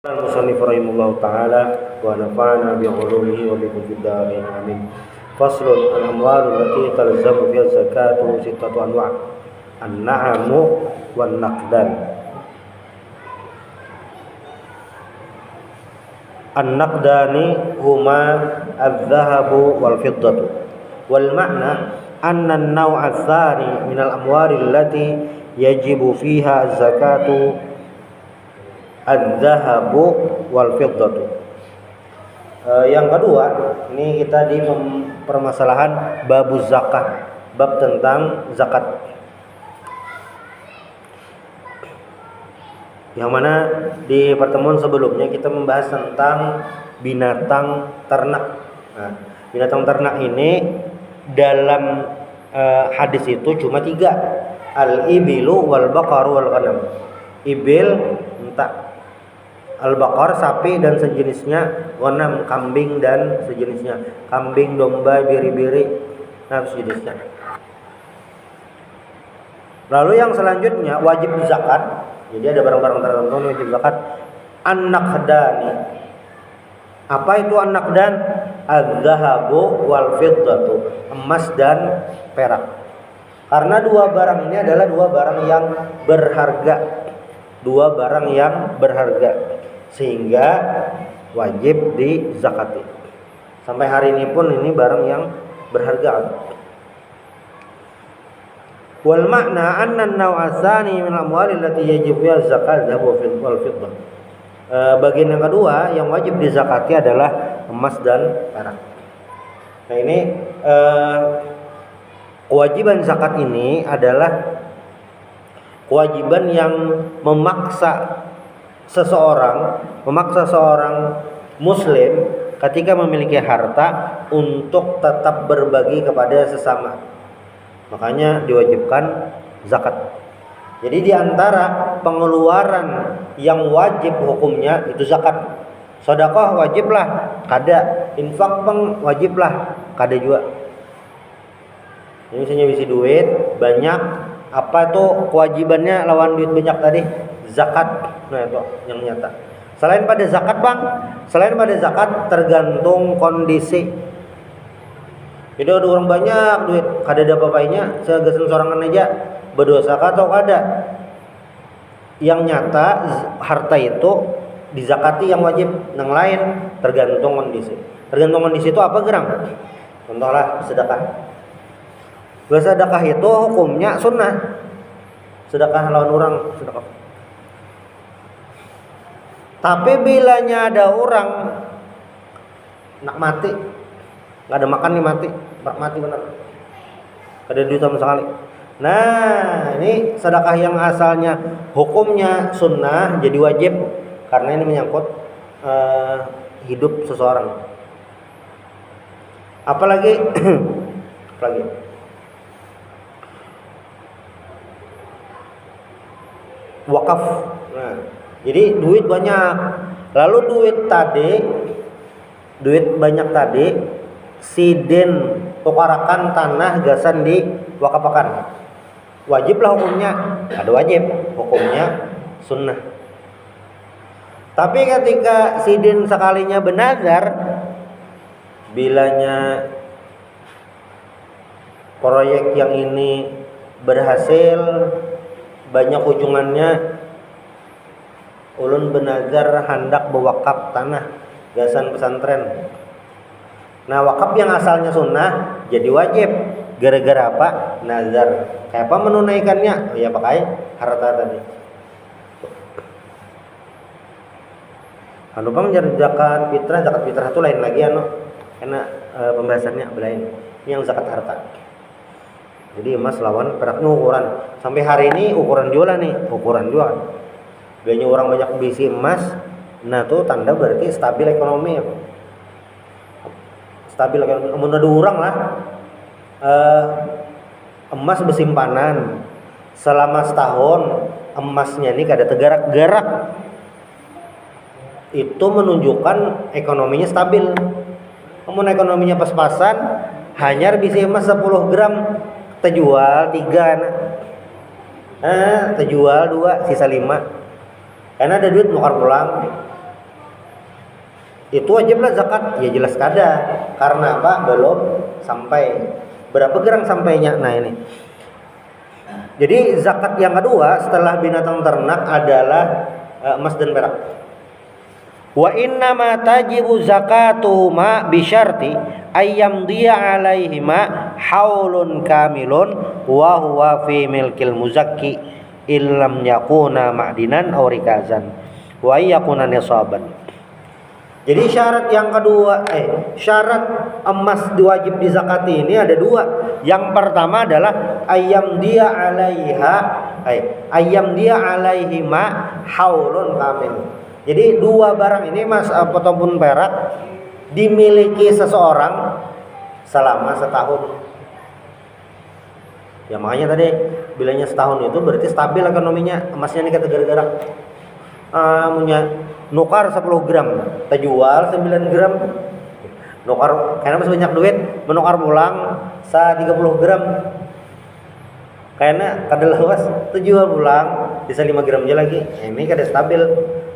Al-musannif rahimahullahu ta'ala wa nafa'ana bi'ulumihi wa bikum fid dharain amin. Faslun al-amwalu allati talzamu fiha zakatu sittatu anwa'. An-na'amu wan naqdan. An-naqdani huma adh-dhahabu wal fiddatu. Wal ma'na anna an-naw'a ats-tsani min al-amwali allati yajibu fiha az-zakatu adz-dzahabu wal fiddatu. Yang kedua, ini kita di permasalahan babuz zakah, bab tentang zakat. Yang mana di pertemuan sebelumnya kita membahas tentang binatang ternak. Nah, binatang ternak ini dalam hadis itu cuma 3. Al-ibilu wal baqaru wal ghanam. Ibil unta, al-baqar sapi dan sejenisnya, ghanam kambing dan sejenisnya, kambing, domba, biri-biri dan sejenisnya. Lalu yang selanjutnya wajib zakat. Jadi ada barang-barang tertentu yang wajib zakat. An-naqdani. Apa itu an-naqdan? Adz-dzahabu wal fiddatu, emas dan perak. Karena dua barang ini adalah dua barang yang berharga. Dua barang yang berharga sehingga wajib dizakati. Sampai hari ini pun ini barang yang berharga. Wal makna anna an-naw'a tsani min al-amwali allati yajibu fiha zakat dzahab wal fiddah. Bagian yang kedua yang wajib dizakati adalah emas dan perak. Nah, ini kewajiban zakat ini adalah kewajiban yang memaksa seorang muslim ketika memiliki harta untuk tetap berbagi kepada sesama. Makanya diwajibkan zakat. Jadi di antara pengeluaran yang wajib hukumnya itu zakat. Sedekah wajiblah, kada. Infak pun wajiblah, kada juga. Ini misalnya bisi duit banyak, apa tuh kewajibannya lawan duit banyak tadi? Zakat. Nah itu yang nyata. Selain pada zakat bang, selain pada zakat tergantung kondisi. Jadi ada orang banyak duit, kada ada apa-apanya, segesen sorangan aja berdosa atau kada. Yang nyata harta itu dizakati yang wajib, yang lain tergantung kondisi. Tergantung kondisi itu apa gerang? Contohlah sedekah. Sedekah itu hukumnya sunnah. Sedekah lawan orang, sedekah. Tapi bilanya ada orang nak mati, nggak ada makan nih mati benar, ada duit sama sekali. Nah, ini sedekah yang asalnya hukumnya sunnah jadi wajib karena ini menyangkut hidup seseorang. Apalagi wakaf. Nah, jadi duit banyak. Lalu duit banyak tadi siden tukarakan tanah gasan di wakafakan. Wajiblah hukumnya. Ada wajib, hukumnya sunnah. Tapi ketika siden sekalinya benazar, bilanya proyek yang ini berhasil, banyak ujungannya, ulun benazar hendak bewakaf tanah gasan pesantren. Nah, wakaf yang asalnya sunnah jadi wajib. Gara-gara apa? Nazar. Kayak apa menunaikannya? Ya pakai harta tadi. Anu bang zakat fitrah itu lain lagi karena pembahasannya lain. Ini yang zakat harta. Jadi emas lawan perak ukuran. Sampai hari ini ukuran jualan nih, ukuran jual. Biasanya orang banyak bisi emas, nah tuh tanda berarti stabil ekonomi. Stabil ekonomi. Menurut orang lah, emas bersimpanan selama setahun, emasnya ini kada tergerak-gerak. Itu menunjukkan ekonominya stabil. Namun ekonominya pas-pasan, hanya bisi emas 10 gram, terjual 3, terjual 2, sisa 5. Karena ada duit nukar pulang. itu wajiblah zakat. Ya jelas kada. Karena apa? Belum sampai. Berapa gram sampainya? Nah ini. Jadi zakat yang kedua setelah binatang ternak adalah emas dan perak. Wa inna ma tajibu zakatu ma bisyarti ayyam dia alaihima haulun kamilun wa huwa fi milkil muzakki illam yakuna ma'dinan aw rikazan wa yakuna nisaban. Jadi syarat yang kedua syarat emas diwajib dizakati ini ada dua. Yang pertama adalah ayyam dia alaihima haulun kamil. Jadi dua barang ini emas ataupun perak dimiliki seseorang selama setahun. Ya makanya tadi bilangnya setahun itu berarti stabil ekonominya. Emasnya ini kata gara-gara punya nukar 10 gram, kita jual 9 gram. Nukar karena masih banyak duit, menukar pulang 30 gram. Karena kada lawas, itu jual pulang bisa 5 gram aja lagi. Ini kada stabil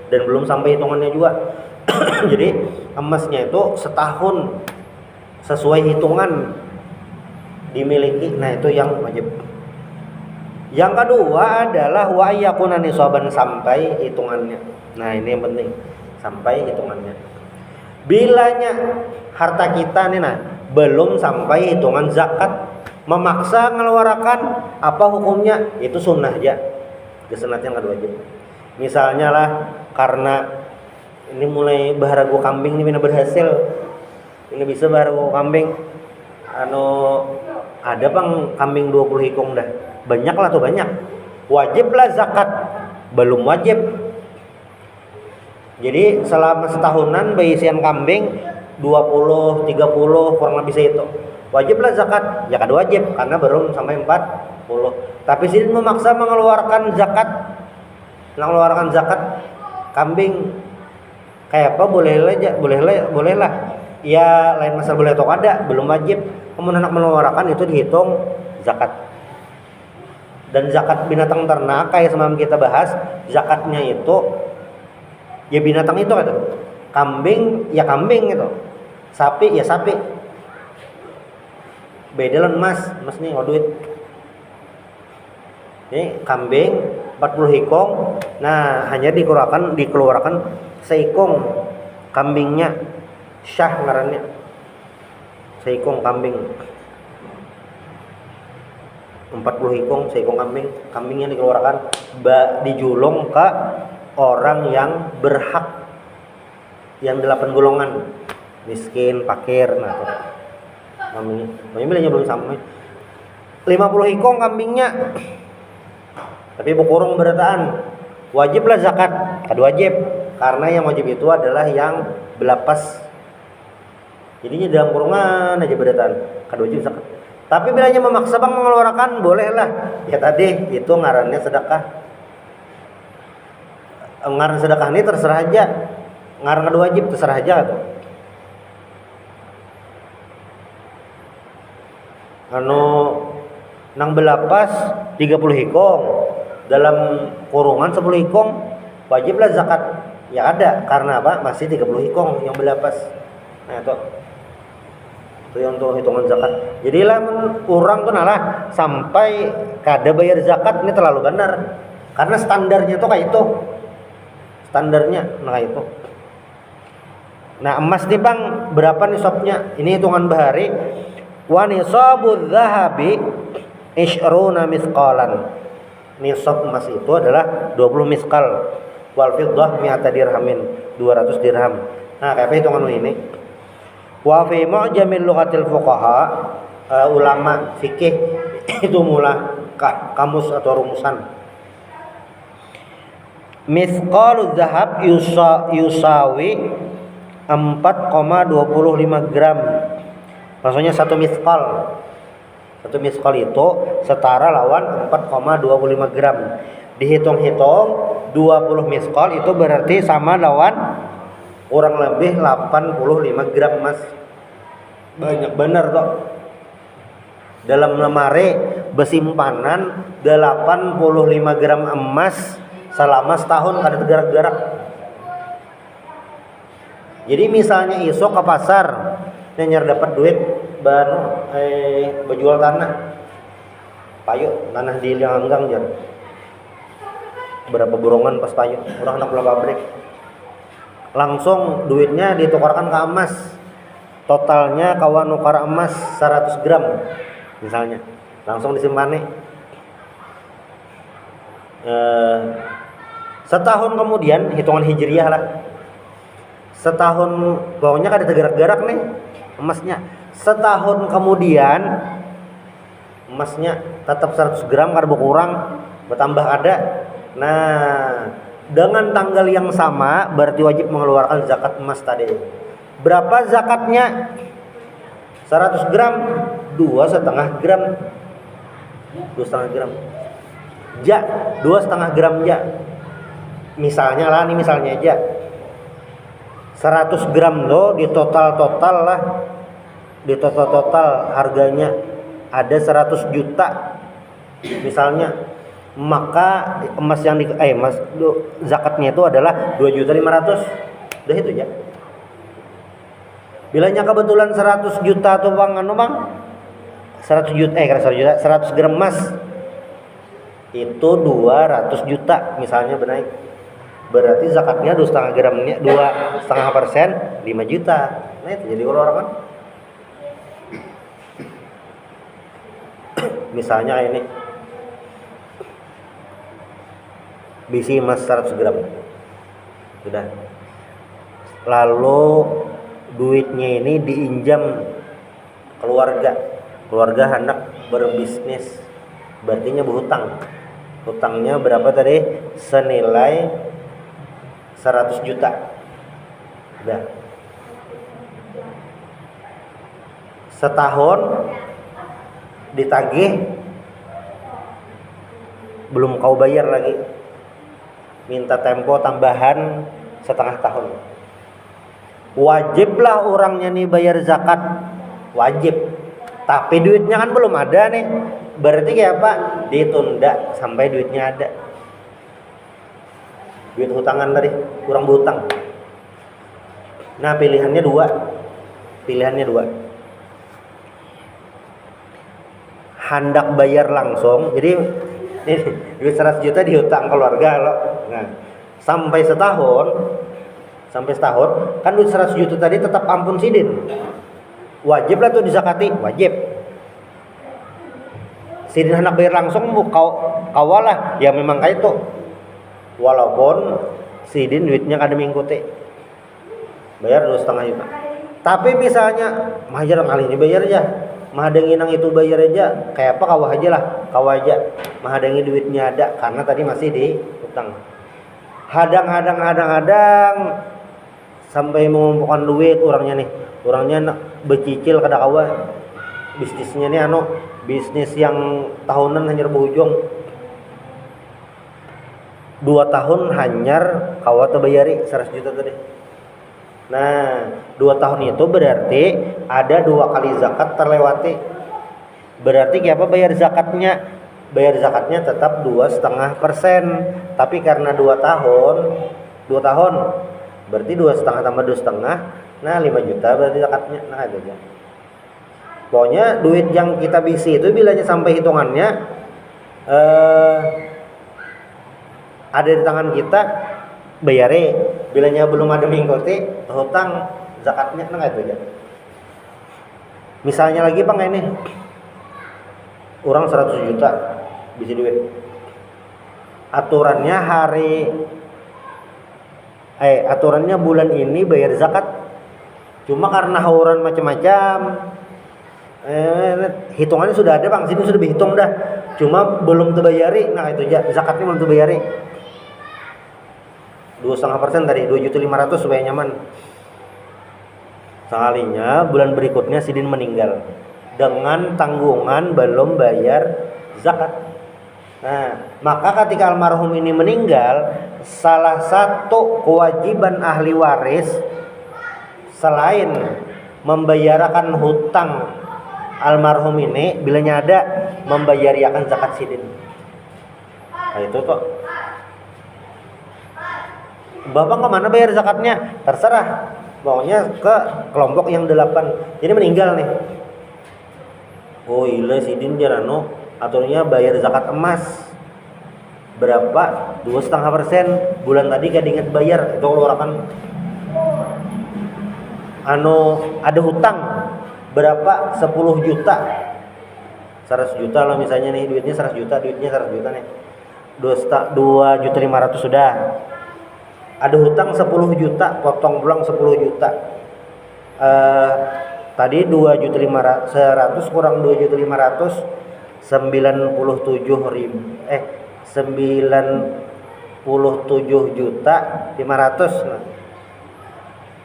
dan belum sampai hitungannya juga. Jadi emasnya itu setahun sesuai hitungan dimiliki. Nah itu yang wajib. Yang kedua adalah wa yakuna nisaban, sampai hitungannya. Nah ini yang penting, sampai hitungannya. Bilanya harta kita nih belum sampai hitungan zakat, memaksa mengeluarkan, apa hukumnya? Itu sunnah aja. Kesunat yang kedua wajib. Misalnya lah karena ini mulai baharago kambing ini berhasil, ini bisa baharago kambing ada bang kambing 20 hikung dah, banyak lah tuh, banyak, wajiblah zakat. Belum wajib. Jadi selama setahunan berisian kambing 20, 30 kurang lebih segitu, wajiblah zakat. Ya kada wajib karena belum sampai 40. Tapi sini memaksa mengeluarkan zakat kambing kayak apa, boleh lah. Ya lain masalah boleh atau kada, belum wajib. Kemudian anak mengeluarkan itu dihitung zakat. Dan zakat binatang ternak kayak semalam kita bahas, zakatnya itu ya binatang itu kan. Kambing ya kambing itu. Sapi ya sapi. Beda lah emas nih duit. Ini kambing 40 hikong. Nah, hanya dikeluarkan seikong kambingnya. Syah ngarannya. Seikong kambing. 40 hikong seikong kambing. Kambingnya dikeluarkan dijulung ke orang yang berhak. Yang 8 golongan. Miskin, fakir, nah itu. Kambingnya. Bilangnya belum sampai. 50 hikong kambingnya. Tapi bukurung berataan, wajiblah zakat. Kada wajib karena yang wajib itu adalah yang belapas. Jadinya dalam kurungan aja berataan, kada wajib zakat. Tapi bilanya memaksa bang mengeluarkan, bolehlah. Ya tadi itu ngarannya sedekah. Ngaran sedekah ini terserah aja. Ngaran kada wajib terserah aja tuh. Nang belapas 30 hikong. Dalam kurungan 10 hikong wajiblah zakat. Ya ada, karena apa? Masih 30 hikong yang belapas. Nah itu yang untuk hitungan zakat. Jadi lah orang tuh nalah sampai kada bayar zakat ini terlalu benar. Karena standarnya tuh kayak itu. Standarnya kayak itu. Nah emas nih bang, berapa nisabnya? Ini hitungan bahari. Wa nisabudz dzahabi 20 misqalan. Nisab emas itu adalah 20 miskal. Wal fiddah 100 dirhamin, 200 dirham. Nah, kayak apa hitungan ini? Wa fi mu'jamil lughatil fuqaha, ulama fikih itu mula kamus atau rumusan. Misqaludz zahab yusawi 4,25 gram. Maksudnya 1 miskal. 1 miskal itu setara lawan 4,25 gram. Dihitung-hitung 20 miskal itu berarti sama lawan kurang lebih 85 gram emas. Banyak bener toh. Dalam lemari bersimpanan 85 gram emas selama setahun kada tergerak-gerak. Jadi misalnya isok ke pasar nyar dapat duit berjual tanah. Payu tanah di Lianggang jar. Berapa borongan pas payu, orang anak pabrik. Langsung duitnya ditukarkan ke emas. Totalnya kawan nukar emas 100 gram misalnya. Langsung disimpan nih. Setahun kemudian, hitungan hijriah lah. Setahun pokoknya kan gerak-gerak nih emasnya. Setahun kemudian emasnya tetap 100 gram kada berkurang, bertambah ada. Nah, dengan tanggal yang sama berarti wajib mengeluarkan zakat emas tadi. Berapa zakatnya? 100 gram, 2,5 gram. 2,5 gram. Ja, 2,5 gram ja. Misalnya lah, nih misalnya aja 100 gram loh, di total lah, di total harganya ada 100 juta misalnya, maka emas yang zakatnya itu adalah 2.500.000. Udah itu ya. Bilanya kebetulan 100 juta tuh bang, 100 gram emas itu 200 juta misalnya benaik. Berarti zakatnya 2,5 gramnya 2,5%, 5 juta. Nah itu jadi orang kan. Misalnya ini biji emas 100 gram sudah, lalu duitnya ini diinjam keluarga hendak berbisnis, berarti hutangnya berapa tadi? Senilai 100 juta. Udah. Setahun ditagih, belum kau bayar lagi, minta tempo tambahan setengah tahun. Wajiblah orangnya nih bayar zakat, wajib. Tapi duitnya kan belum ada nih, berarti kayak apa? Ditunda sampai duitnya ada. Duit hutangan tadi, kurang berhutang. Nah pilihannya dua. Hendak bayar langsung, jadi ini duit 100 juta dihutang keluarga loh. Nah, sampai setahun kan duit 100 juta tadi tetap ampun sidin. Wajib lah tuh dizakati, wajib. Sidin hendak bayar langsung kawalah ya memang kayak itu. Walaupun sidin duitnya kada mengikuti. Bayar 2,5 juta. Tapi misalnya mahajar kali ini bayar aja. Mahadengi nang itu bayar aja, kayak apa kawah aja. Mahadengi duitnya ada karena tadi masih di utang. Hadang sampai mengumpulkan duit orangnya nak becicil kada kawah. Bisnisnya nih bisnis yang tahunan hanya berujung 2 tahun hanyar kawah terbayari 100 juta tadi. Nah 2 tahun itu berarti ada 2 kali zakat terlewati. Berarti kayak apa bayar zakatnya? Bayar zakatnya tetap 2,5%. Tapi karena 2 tahun berarti 2,5 tambah 2,5, nah 5 juta berarti zakatnya. Nah itu aja. Pokoknya duit yang kita bisi itu bilanya sampai hitungannya ada di tangan kita, bayare. Bilanya belum ada mengikuti hutang zakatnya, nah itu aja. Misalnya lagi bang ini orang 100 juta bisa duit, aturannya bulan ini bayar zakat, cuma karena hauran macam-macam hitungannya sudah ada bang, sini sudah dihitung dah, cuma belum terbayari, nah itu aja zakatnya belum terbayari. 2,5% tadi 2.500.000 supaya nyaman. Sekalinya bulan berikutnya sidin meninggal dengan tanggungan belum bayar zakat. Nah, maka ketika almarhum ini meninggal, salah satu kewajiban ahli waris selain membayarkan hutang almarhum ini, bilanya ada membayarkan zakat sidin. Nah, itu tuh. Bapak kemana bayar zakatnya? Terserah. Pokoknya ke kelompok yang 8. Jadi meninggal nih. Oh iya sidin jarano aturnya bayar zakat emas berapa? 2,5%. Bulan tadi gak diinget bayar, itu keluarkan ada hutang berapa? 10 juta. 100 juta lah misalnya nih, duitnya 100 juta nih. 2.500.000 sudah. Ada hutang 10 juta, potong pulang 10 juta. Tadi 2.500.000 kurang 2.500.000 97.500. Nah,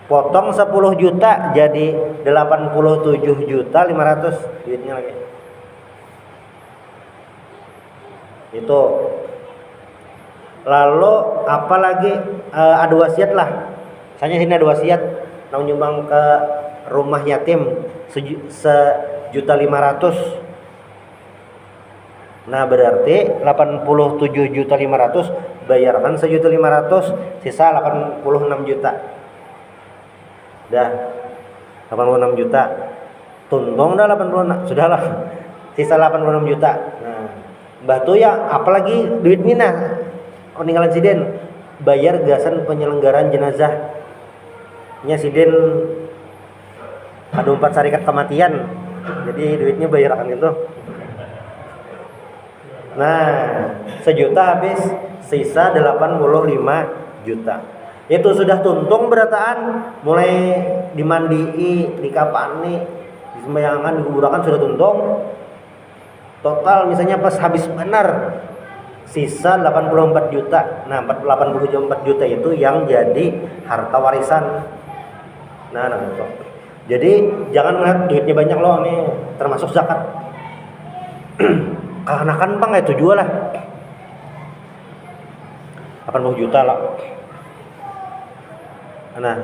potong 10 juta jadi 87.500.000 duitnya lagi. Itu. Lalu apalagi ada wasiat lah. Misalnya sini ada wasiat mau nyumbang ke rumah yatim 1.500.000. Nah, berarti 87.500.000 bayarkan 1.500.000, sisa 86 juta. Dah 86 juta. Tuntung dah 86, sudahlah. Sisa 86 juta. Nah, Mbah tuh ya apalagi duit mina peninggalan siden, bayar gasan penyelenggaraan jenazah nya siden ada 4 syarikat kematian, jadi duitnya bayar akan itu. Nah, 1 juta habis, sisa 85 juta. Itu sudah tuntung berataan, mulai dimandii, dikapani, disembayangan, dikuburkan sudah tuntung. Total misalnya pas habis benar sisa 84 juta. Nah, 84 juta itu yang jadi harta warisan. Nah, itu. Jadi jangan ngeliat duitnya banyak loh, nih termasuk zakat. Kanakan bang itu jual lah 80 juta lah. Nah,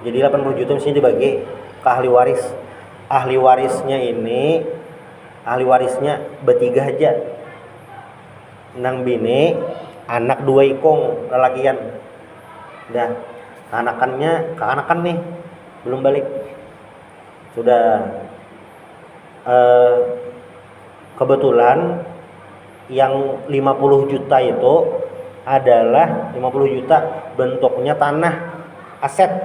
jadi 80 juta mesti dibagi ke ahli waris. Ahli warisnya bertiga aja. Nang bini, anak 2 ikong lelakian. Dah, keanakan nih belum balik. Sudah kebetulan yang 50 juta itu adalah 50 juta bentuknya tanah, aset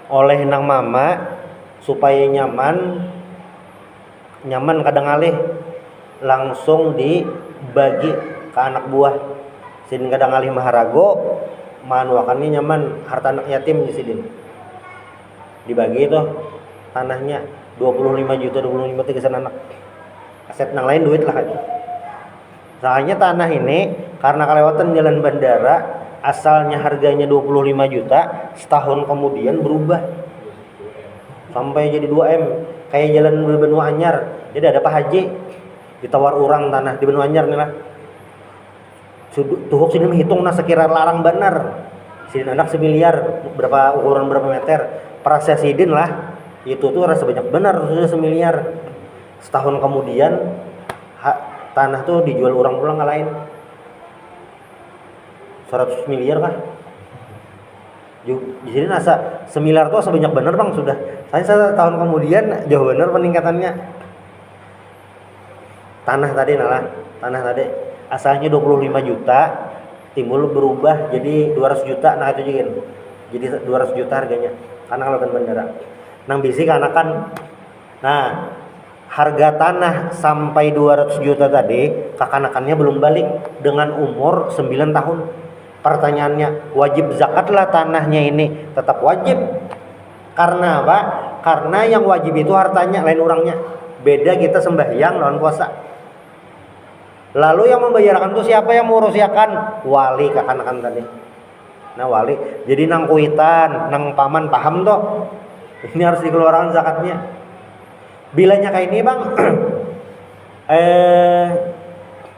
oleh nang mama supaya nyaman kadang alih langsung dibagi ke anak buah. Sidin kadang alih maharago manuakannya nyaman harta anak yatim di sidin. Dibagi itu tanahnya 25 juta tiga anak. Aset nang lain duit lah. Soalnya tanah ini karena kelewatan jalan bandara, asalnya harganya 25 juta, setahun kemudian berubah sampai jadi 2M. Kayak jalan di Benua Anyar. Jadi ada Pak Haji ditawar orang tanah di Benua Anyar nih lah. Tuhuk sini menghitung nah sekira larang benar. Sidin anak 1 miliar, ukuran berapa meter. Perasa sidin lah. Itu tuh rasa banyak benar sudah 1 miliar. Setahun kemudian tanah tuh dijual orang pulang ngalahin 100 miliar kah? Di sini nasa 1 miliar tuh sebanyak bener bang sudah. Saya tahun kemudian jauh bener peningkatannya. Tanah tadi asalnya 25 juta, timbul berubah jadi 200 juta. Nah itu juga. Jadi 200 juta harganya karena kelewatan bandara. Nang bisi kanakan. Nah, harga tanah sampai 200 juta tadi kakanakannya belum balik dengan umur 9 tahun. Pertanyaannya, wajib zakat lah tanahnya ini? Tetap wajib. Karena apa? Karena yang wajib itu hartanya, lain orangnya. Beda kita sembahyang lawan puasa. Lalu yang membayarkan itu siapa yang menguruskan? Wali kakanakan tadi. Nah wali. Jadi nang kuitan, nang paman paham toh. Ini harus dikeluarkan zakatnya. Bilanya kayak ini bang,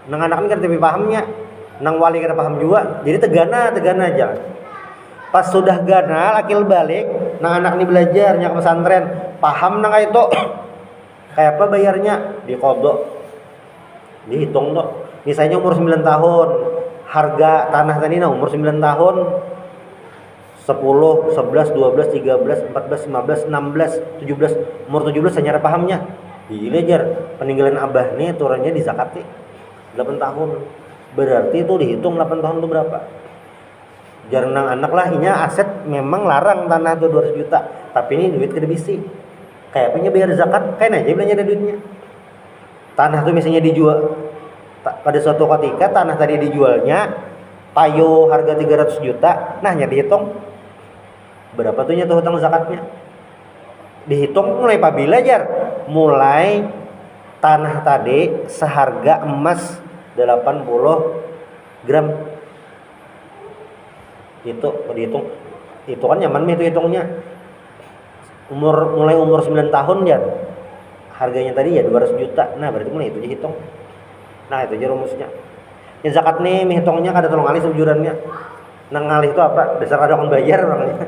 nang anak kan tapi pahamnya, nang wali kada paham juga, jadi tegana aja. Pas sudah gana, akil balik, nang anak ini belajar nyak pesantren, paham nang itu, kayak apa bayarnya, dikodok, dihitung tuh. Misalnya umur 9 tahun, harga tanah tadi nah umur 9 tahun 10, 11, 12, 13, 14, 15, 16, 17 umur 17 senyara pahamnya gila jar peninggalan abah nih turunnya di zakati 8 tahun berarti itu dihitung 8 tahun itu berapa jarang anak lah ini aset memang larang tanah tuh 200 juta tapi ini duit kada bisi kayak punya bayar zakat kayak aja belanja ada duitnya tanah tuh misalnya dijual pada suatu ketika tanah tadi dijualnya payo harga 300 juta nah hanya dihitung berapa tuhnya tuh hutang zakatnya dihitung mulai apabila jar mulai tanah tadi seharga emas 80 gram itu dihitung itu kan nyaman itu hitungnya mulai umur 9 tahun ya harganya tadi ya 200 juta nah berarti mulai itu dihitung nah itu aja rumusnya ya zakat nih menghitungnya kada tolong alih sebujurannya nang ngalih itu apa dasar ada orang bayar orangnya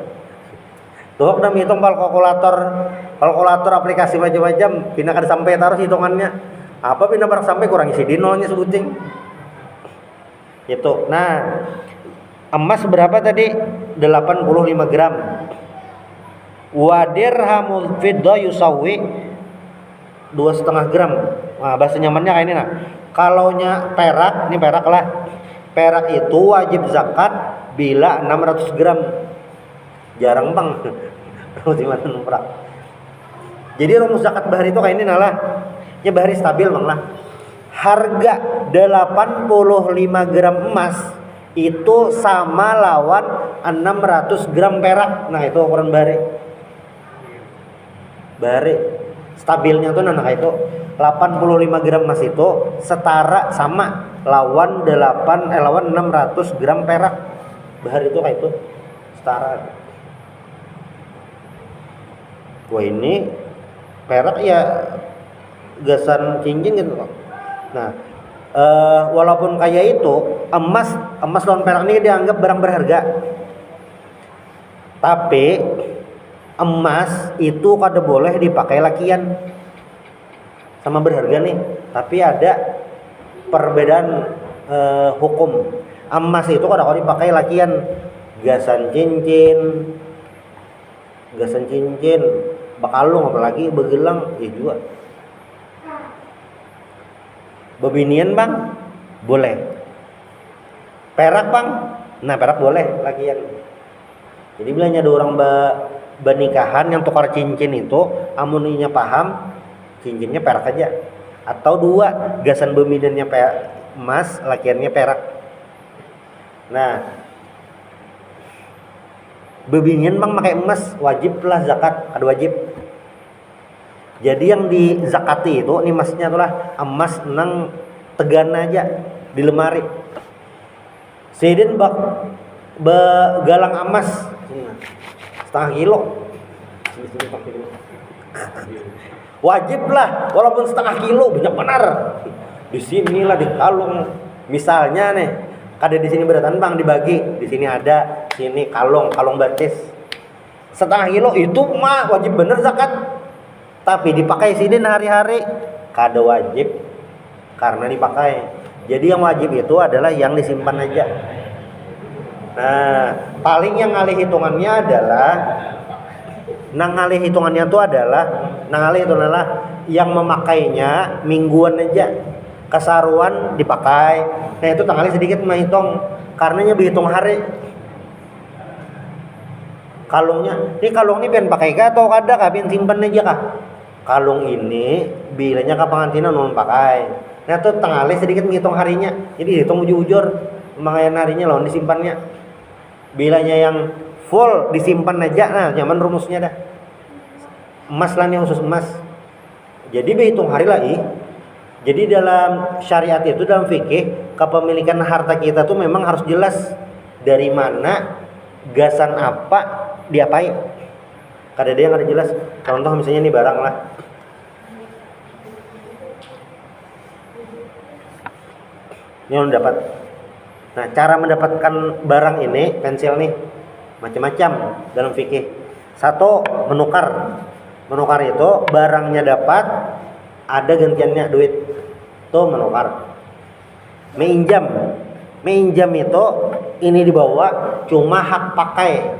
tuh udah menghitung kalkulator aplikasi macam-macam pindah kada sampai taruh hitungannya apa pindah barang sampai kurang isi di nolnya sebuting itu nah emas berapa tadi 85 gram wa dirhamul fiddah yusawi 2,5 gram nah bahasa nyamannya kayak ini nah kalaunya perak ini perak lah perak itu wajib zakat bila 600 gram jarang bang perak jadi rumus zakat bahari itu kayak ini nalah ya bahari stabil bang lah harga 85 gram emas itu sama lawan 600 gram perak nah itu ukuran bahari stabilnya tuh nah itu 85 gram emas itu setara sama lawan 600 gram perak bahari itu kayak itu setara wah ini perak ya gasan cincin gitu nah walaupun kayak itu emas lawan perak ini dianggap barang berharga tapi emas itu kada boleh dipakai lakian sama berharga nih tapi ada perbedaan hukum emas itu kada boleh dipakai lakian gasan cincin bakalung apalagi begelang ya juga bebinian bang boleh perak bang nah perak boleh lakian jadi bilangnya ada orang bernikahan yang tukar cincin itu amuninya paham cincinnya perak aja atau dua gasan bebiniannya emas lakiannya perak nah bebinian bang pakai emas wajib lah zakat ada wajib jadi yang di zakati itu nih emasnya itulah emas nang tegan aja di lemari sedin bak galang emas setengah kilo wajib lah walaupun setengah kilo banyak benar di sinilah di kalung misalnya nih kada di sini beratan bang dibagi di sini ada sini kalung batis setengah kilo itu mah wajib bener zakat tapi dipakai sini hari-hari kada wajib karena dipakai jadi yang wajib itu adalah yang disimpan aja nah paling yang ngalih hitungannya adalah yang memakainya mingguan aja kasaruan dipakai nah itu tanggalnya sedikit menghitung karenanya berhitung hari kalungnya ini pengen pakai kah atau kada kah pengen simpan aja kah kalung ini bilanya ke pengantinan non pakai nah itu tanggalnya sedikit menghitung harinya jadi hitung ujur mengayan harinya lawan disimpannya bilanya yang full disimpan aja nah nyaman rumusnya dah emas lah nih khusus emas jadi berhitung hari lagi jadi dalam syariat itu dalam fikih kepemilikan harta kita tuh memang harus jelas dari mana gasan apa diapain kada ada yang ada jelas contoh misalnya ini barang lah ini yang dapat nah cara mendapatkan barang ini pensil nih macam-macam dalam fikih satu menukar itu barangnya dapat ada gantiannya duit tuh menukar Minjam itu ini dibawa cuma hak pakai,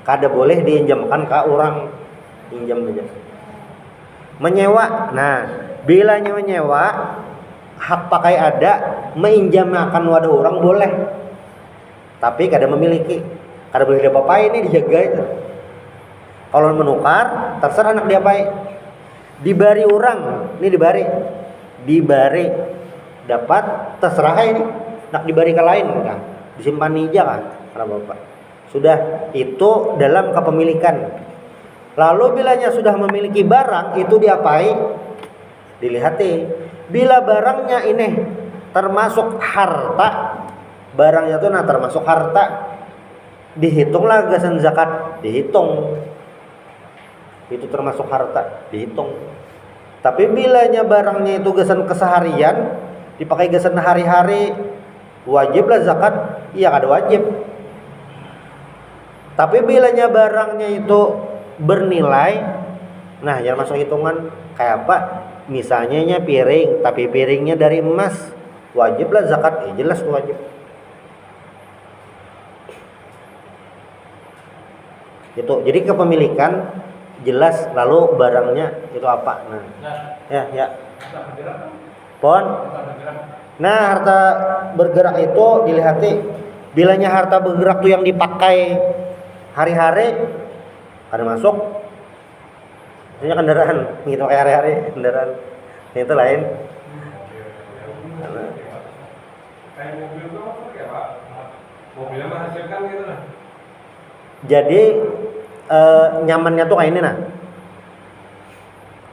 kada boleh diinjamkan ke orang, pinjam aja. Menyewa, nah bila menyewa hak pakai ada, menginjamkan wadah orang boleh, tapi kada memiliki, kada boleh diapa-apain, ini dijaga itu. Kalau menukar terserah anak diapain, dibari orang, ini dibari dapat terserah ini, nak dibari ke lain kan, disimpan aja kan, karena bapak sudah itu dalam kepemilikan. Lalu bilanya sudah memiliki barang itu diapai, dilihati. Bila barangnya ini termasuk harta, barangnya itu nah termasuk harta, dihitunglah gasan zakat, dihitung. Itu termasuk harta, dihitung. Tapi bilanya barangnya itu gasan keseharian, dipakai gasan hari-hari, wajiblah zakat, iya kada wajib. Tapi bilanya barangnya itu bernilai, nah yang masuk hitungan kayak apa? Misalnya piring, tapi piringnya dari emas, wajiblah zakat, jelas wajib. Itu jadi kepemilikan jelas, lalu barangnya itu apa? Nah, ya. Pon. Nah, harta bergerak itu dilihati. Bilanya harta bergerak tuh yang dipakai hari-hari, ada masuk. Ini kendaraan, gitu kayak hari-hari kendaraan. Itu lain. Kayak mobil itu apa ya Pak? Mobilnya menghasilkan gitu lah. Jadi nyamannya tuh kayak ini nah.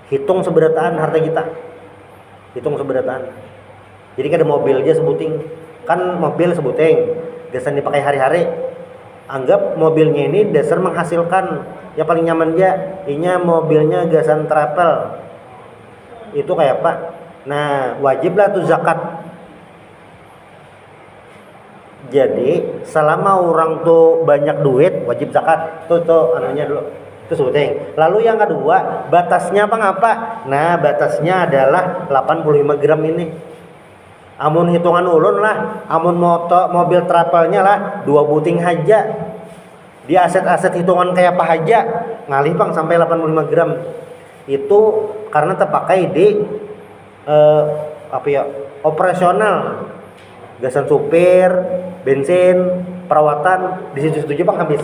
Hitung seberataan harta kita. Hitung seberataan. Jadi kan ada mobil aja sebuting. Kan mobil sebuting, dasar dipakai hari-hari. Anggap mobilnya ini dasar menghasilkan. Yang paling nyaman aja, ini mobilnya gasan travel. Itu kayak apa? Nah, wajiblah tuh zakat. Jadi selama orang tuh banyak duit wajib zakat. Tuh anunya dulu. Itu sebutnya. Lalu yang kedua, batasnya apa ngapa? Nah, batasnya adalah 85 gram ini. Amun hitungan ulun lah, amun mobil travelnya lah 2 buting haja. Di aset-aset hitungan kayak apa aja ngalih bang sampai 85 gram. Itu karena terpakai di operasional. Gasan supir, bensin, perawatan di situ-situ bang habis.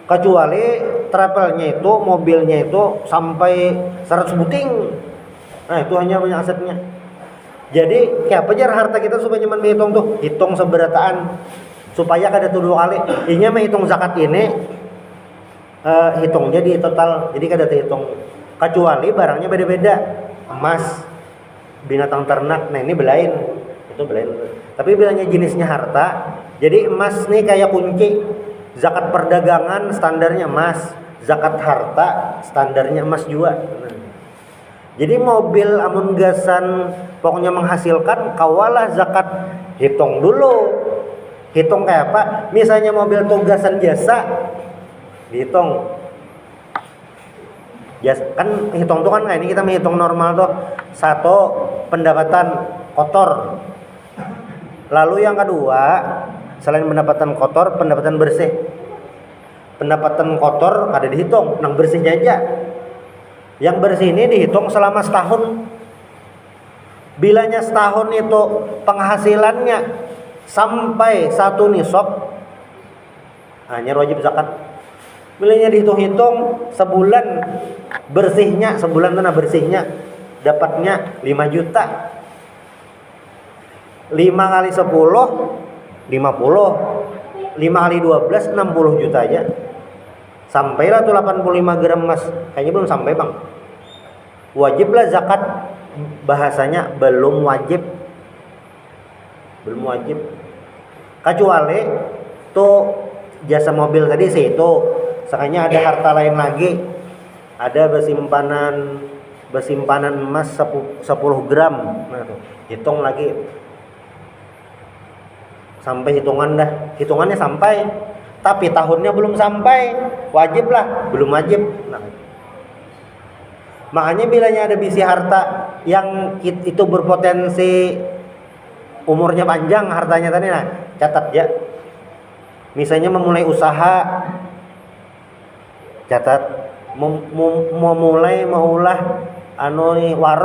Kecuali travelnya itu, mobilnya itu sampai 100 buting. Nah itu hanya banyak asetnya. Jadi kayak apa aja harta kita supaya nyaman dihitung tuh, hitung seberataan supaya kada tuh 2 kali. Ini menghitung zakat ini hitungnya di total, jadi kada terhitung. Kecuali barangnya beda-beda, emas, binatang ternak, nah ini belain, itu belain. Tapi bilangnya jenisnya harta, jadi emas nih kayak kunci. Zakat perdagangan standarnya emas, zakat harta standarnya emas juga. Nah. Jadi mobil amun gasan pokoknya menghasilkan, kawalah zakat hitung dulu. Hitung kayak apa? Misalnya mobil tugasan jasa, dihitung. Kan hitung tuh kan kayak ini kita menghitung normal tuh. 1 pendapatan kotor. Lalu yang kedua, selain pendapatan kotor, pendapatan bersih. Pendapatan kotor kada dihitung, nang bersihnya aja. Yang bersih ini dihitung selama setahun. Bilanya setahun itu penghasilannya sampai 1 nisab, hanya wajib zakat. Bilanya dihitung-hitung sebulan bersihnya, sebulan mana bersihnya dapatnya 5 juta. 5 kali 10 50, 5 kali 12 60 juta aja. Sampailah tuh 85 gram emas. Kayaknya belum sampai bang. Wajiblah zakat, bahasanya belum wajib. Belum wajib. Kecuali tuh jasa mobil tadi sih itu. Sekanya ada harta lain lagi. Ada bersimpanan emas 10 gram. Nah tuh, hitung lagi. Sampai hitungannya sampai, tapi tahunnya belum sampai, wajiblah, belum wajib. Nah, makanya bilanya ada bisi harta yang itu berpotensi umurnya panjang hartanya tadi, nah catat ya. Misalnya memulai usaha, catat. Memulai maulah anu warung